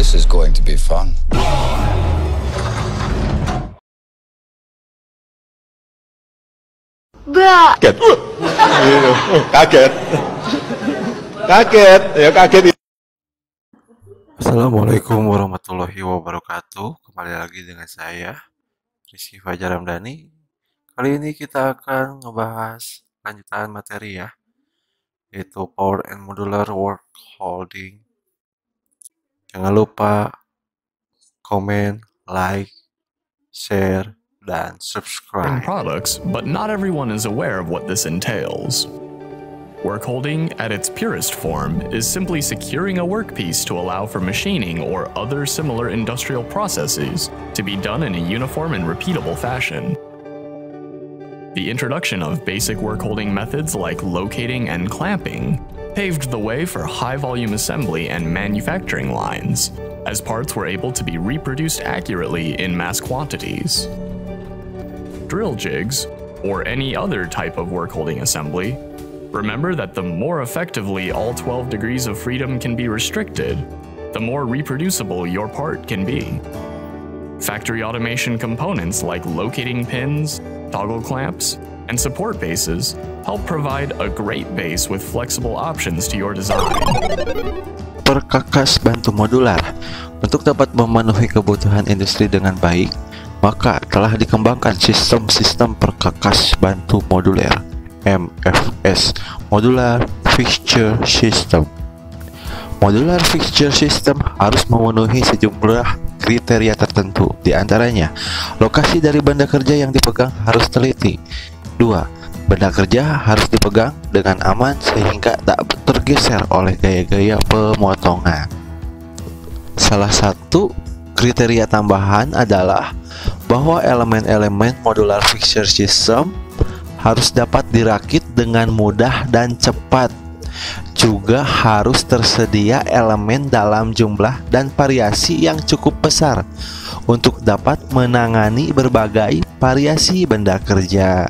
This is going to be fun. Kaget. Kaget. Kaget. Ya kaget. Assalamualaikum warahmatullahi wabarakatuh. Kembali lagi dengan saya Rizky Fajar Ramdhani. Kali ini kita akan ngebahas lanjutan materi ya, yaitu Power and Modular Work Holding. Jangan lupa komen, like, share, dan subscribe. Products, but not everyone is aware of what this entails. Workholding, at its purest form, is simply securing a workpiece to allow for machining or other similar industrial processes to be done in a uniform and repeatable fashion. The introduction of basic workholding methods like locating and clamping paved the way for high-volume assembly and manufacturing lines, as parts were able to be reproduced accurately in mass quantities. Drill jigs, or any other type of workholding assembly, remember that the more effectively all 12 degrees of freedom can be restricted, the more reproducible your part can be. Factory automation components like locating pins, toggle clamps, and support bases help provide a great base with flexible options to your design. Perkakas bantu modular. Untuk dapat memenuhi kebutuhan industri dengan baik, maka telah dikembangkan sistem-sistem perkakas bantu moduler MFS, Modular Fixture System. Modular Fixture System harus memenuhi sejumlah kriteria tertentu. Di antaranya, lokasi dari benda kerja yang dipegang harus teliti. 2. Benda kerja harus dipegang dengan aman sehingga tak tergeser oleh gaya-gaya pemotongan. Salah satu kriteria tambahan adalah bahwa elemen-elemen modular fixture system harus dapat dirakit dengan mudah dan cepat. Juga harus tersedia elemen dalam jumlah dan variasi yang cukup besar untuk dapat menangani berbagai variasi benda kerja.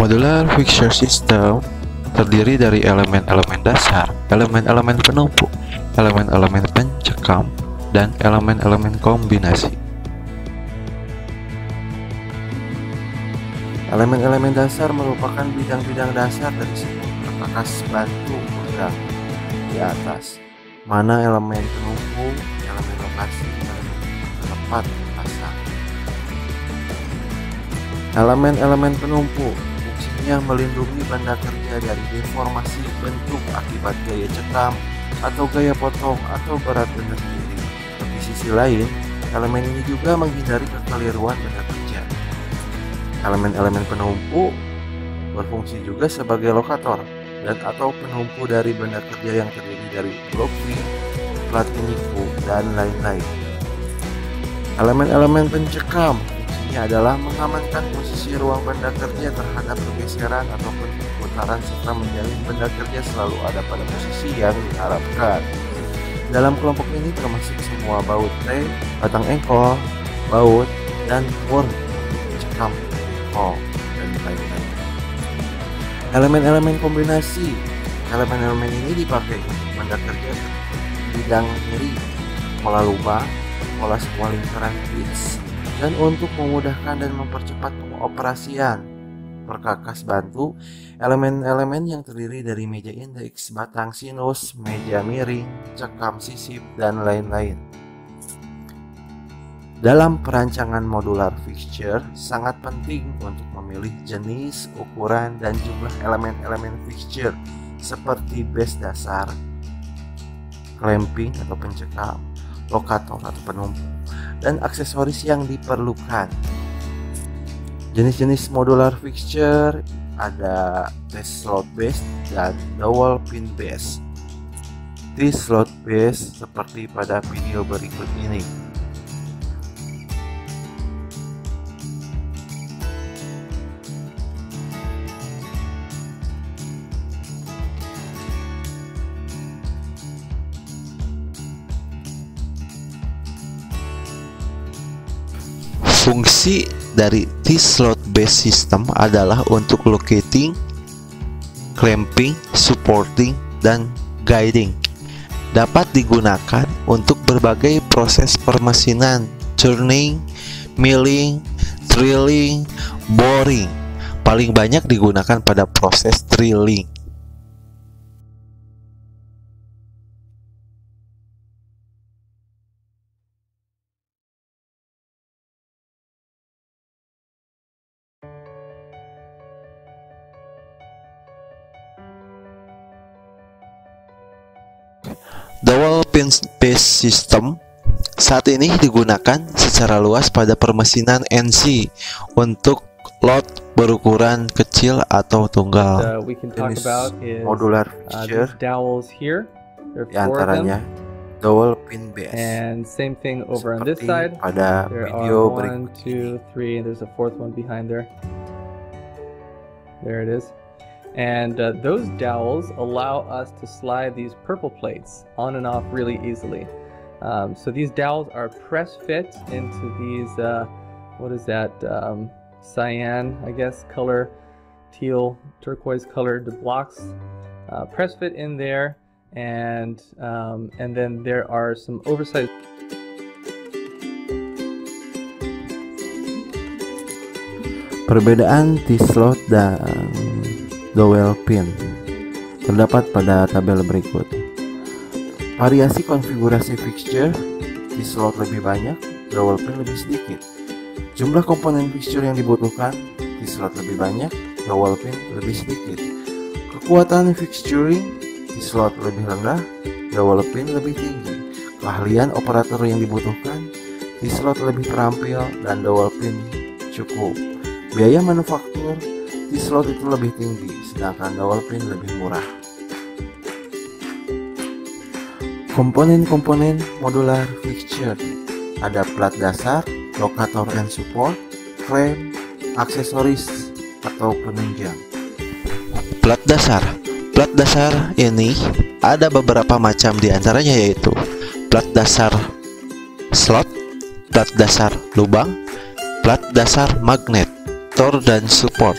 Modular fixture system terdiri dari elemen-elemen dasar, elemen-elemen penumpu, elemen-elemen pencekam, dan elemen-elemen kombinasi. Elemen-elemen dasar merupakan bidang-bidang dasar dari sebuah perkakas bantu pegang di atas, mana elemen penumpu, elemen lokasi, elemen tempat pasang. Elemen-elemen penumpu yang melindungi benda kerja dari deformasi bentuk akibat gaya cekam atau gaya potong atau berat benda sendiri. Di sisi lain, elemen ini juga menghindari kekeliruan benda kerja. Elemen-elemen penumpu berfungsi juga sebagai lokator dan atau penumpu dari benda kerja yang terdiri dari blok wing, plat penyiku, dan lain-lain. Elemen-elemen pencekam adalah mengamankan posisi ruang benda kerja terhadap pergeseran ataupun perputaran serta menjalin benda kerja selalu ada pada posisi yang diharapkan. Dalam kelompok ini termasuk semua baut T, batang engkol, baut, dan worm, cekam, engkol, dan lain-lain. Elemen-elemen kombinasi. Elemen-elemen ini dipakai untuk benda kerja bidang miring, pola lubang, pola semua lingkaran pitch, dan untuk memudahkan dan mempercepat pengoperasian perkakas bantu, elemen-elemen yang terdiri dari meja indeks, batang sinus, meja miring, cekam sisip, dan lain-lain. Dalam perancangan modular fixture, sangat penting untuk memilih jenis, ukuran, dan jumlah elemen-elemen fixture seperti base dasar, clamping atau pencekam, lokator atau penumpuk, dan aksesoris yang diperlukan. Jenis-jenis modular fixture ada T-slot base dan dowel pin base. T-slot base seperti pada video berikut ini. Fungsi dari T-slot base system adalah untuk locating, clamping, supporting, dan guiding. Dapat digunakan untuk berbagai proses permesinan, turning, milling, drilling, boring. Paling banyak digunakan pada proses drilling. Dowel pin base system saat ini digunakan secara luas pada permesinan NC untuk lot berukuran kecil atau tunggal. Jenis modular fixture di antaranya dowel pin base. And same thing over on this side. Pada video berikut 1, 2, 3, and there's a fourth one behind there. There it is. And those dowels allow us to slide these purple plates on and off really easily. So these dowels are press fit into these, what is that, cyan, I guess, color, teal, turquoise colored blocks. Press fit in there, and then there are some oversized. Perbedaan T-slot dan dowel pin terdapat pada tabel berikut. Variasi konfigurasi fixture, T-slot lebih banyak, dowel pin lebih sedikit. Jumlah komponen fixture yang dibutuhkan, T-slot lebih banyak, dowel pin lebih sedikit. Kekuatan fixturing, T-slot lebih rendah, dowel pin lebih tinggi. Keahlian operator yang dibutuhkan, T-slot lebih terampil dan dowel pin cukup. Biaya manufaktur, T-slot itu lebih tinggi, sedangkan dowel pin lebih murah. Komponen-komponen modular fixture ada plat dasar, lokator and support, clamp, aksesoris atau penunjang. Plat dasar ini ada beberapa macam, diantaranya yaitu plat dasar slot, plat dasar lubang, plat dasar magnet, tor dan support.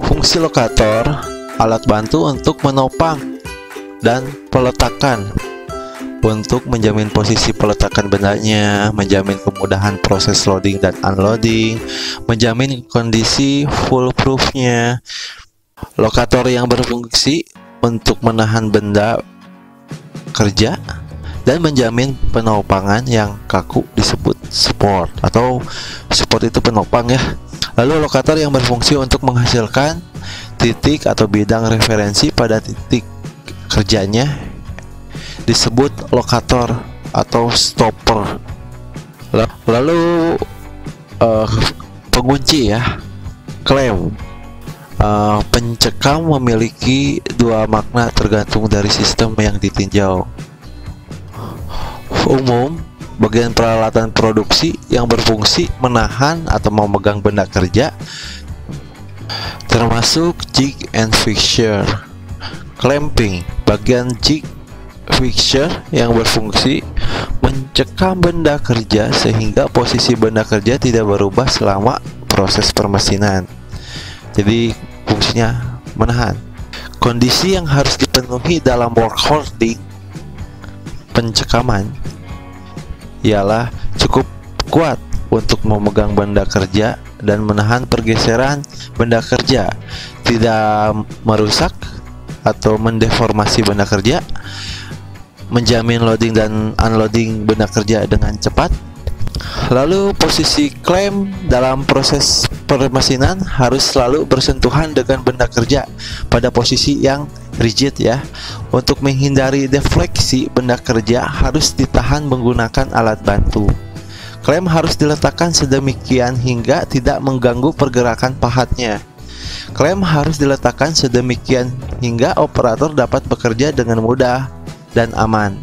Fungsi lokator, alat bantu untuk menopang dan peletakan, untuk menjamin posisi peletakan bendanya, menjamin kemudahan proses loading dan unloading, menjamin kondisi foolproof-nya. Lokator yang berfungsi untuk menahan benda kerja dan menjamin penopangan yang kaku disebut support, atau support itu penopang ya. Lalu lokator yang berfungsi untuk menghasilkan titik atau bidang referensi pada titik kerjanya disebut lokator atau stopper. Lalu pengunci ya, clamp. Pencekam memiliki dua makna tergantung dari sistem yang ditinjau. Umum, bagian peralatan produksi yang berfungsi menahan atau memegang benda kerja, termasuk jig and fixture. Clamping, bagian jig fixture yang berfungsi mencekam benda kerja sehingga posisi benda kerja tidak berubah selama proses permesinan. Jadi fungsinya menahan. Kondisi yang harus dipenuhi dalam work holding pencekaman ialah cukup kuat untuk memegang benda kerja dan menahan pergeseran benda kerja, tidak merusak atau mendeformasi benda kerja, menjamin loading dan unloading benda kerja dengan cepat. Lalu posisi klem dalam proses permesinan harus selalu bersentuhan dengan benda kerja pada posisi yang rigid ya. Untuk menghindari defleksi benda kerja harus ditahan menggunakan alat bantu. Klem harus diletakkan sedemikian hingga tidak mengganggu pergerakan pahatnya. Klem harus diletakkan sedemikian hingga operator dapat bekerja dengan mudah dan aman.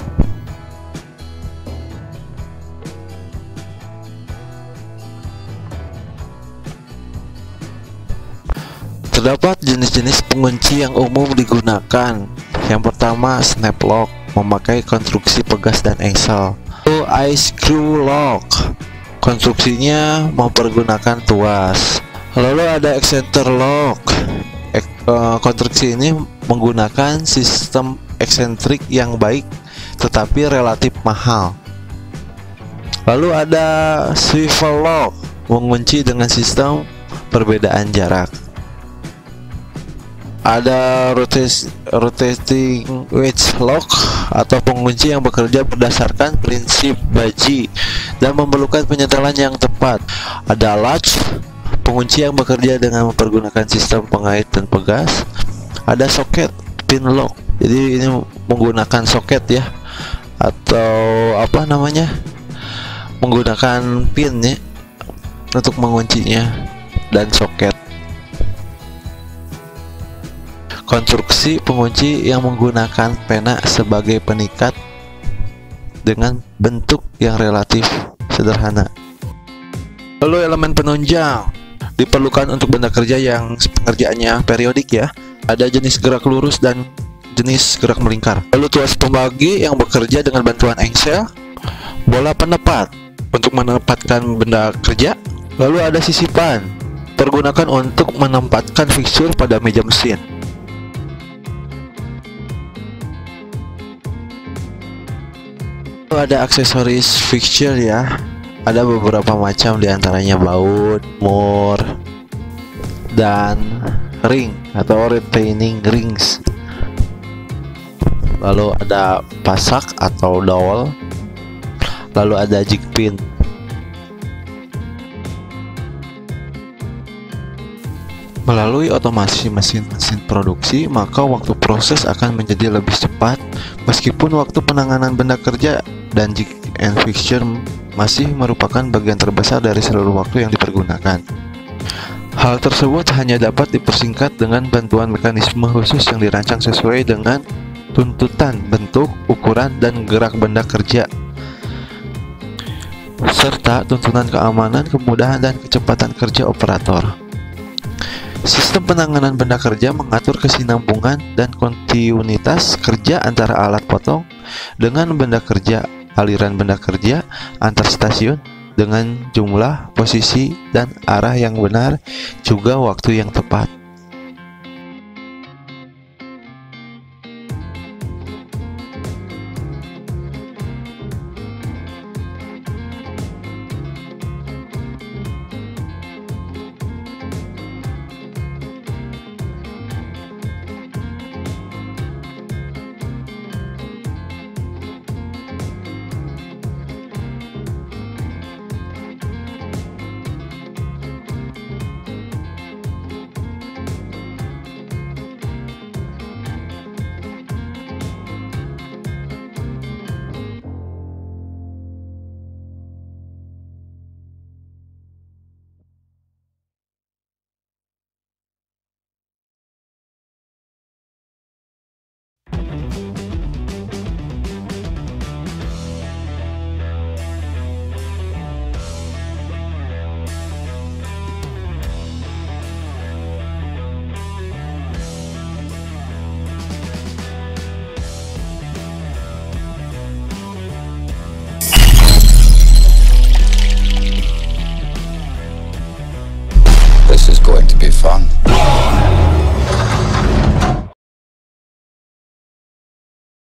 Terdapat jenis-jenis pengunci yang umum digunakan. Yang pertama, snap lock, memakai konstruksi pegas dan engsel. Lalu screw lock, konstruksinya mempergunakan tuas. Lalu ada eccentric lock, konstruksi ini menggunakan sistem eksentrik yang baik tetapi relatif mahal. Lalu ada swivel lock, mengunci dengan sistem perbedaan jarak. Ada rotating wedge lock atau pengunci yang bekerja berdasarkan prinsip baji dan memerlukan penyetelan yang tepat. Ada latch, pengunci yang bekerja dengan mempergunakan sistem pengait dan pegas. Ada socket pin lock, jadi ini menggunakan soket ya, atau apa namanya, menggunakan pin ya untuk menguncinya, dan soket. Konstruksi pengunci yang menggunakan pena sebagai pengikat dengan bentuk yang relatif sederhana. Lalu elemen penunjang diperlukan untuk benda kerja yang pengerjaannya periodik ya. Ada jenis gerak lurus dan jenis gerak melingkar. Lalu tuas pembagi yang bekerja dengan bantuan engsel, bola penepat untuk menempatkan benda kerja. Lalu ada sisipan, pergunakan untuk menempatkan fixture pada meja mesin. Ada aksesoris fixture ya, ada beberapa macam, diantaranya baut, mur, dan ring atau retaining rings. Lalu ada pasak atau dowel, lalu ada jig pin. Melalui otomasi mesin-mesin produksi, maka waktu proses akan menjadi lebih cepat, meskipun waktu penanganan benda kerja dan jig and fixture masih merupakan bagian terbesar dari seluruh waktu yang dipergunakan. Hal tersebut hanya dapat dipersingkat dengan bantuan mekanisme khusus yang dirancang sesuai dengan tuntutan bentuk, ukuran, dan gerak benda kerja, serta tuntutan keamanan, kemudahan, dan kecepatan kerja operator. Sistem penanganan benda kerja mengatur kesinambungan dan kontinuitas kerja antara alat potong dengan benda kerja, aliran benda kerja antar stasiun dengan jumlah, posisi, dan arah yang benar, juga waktu yang tepat.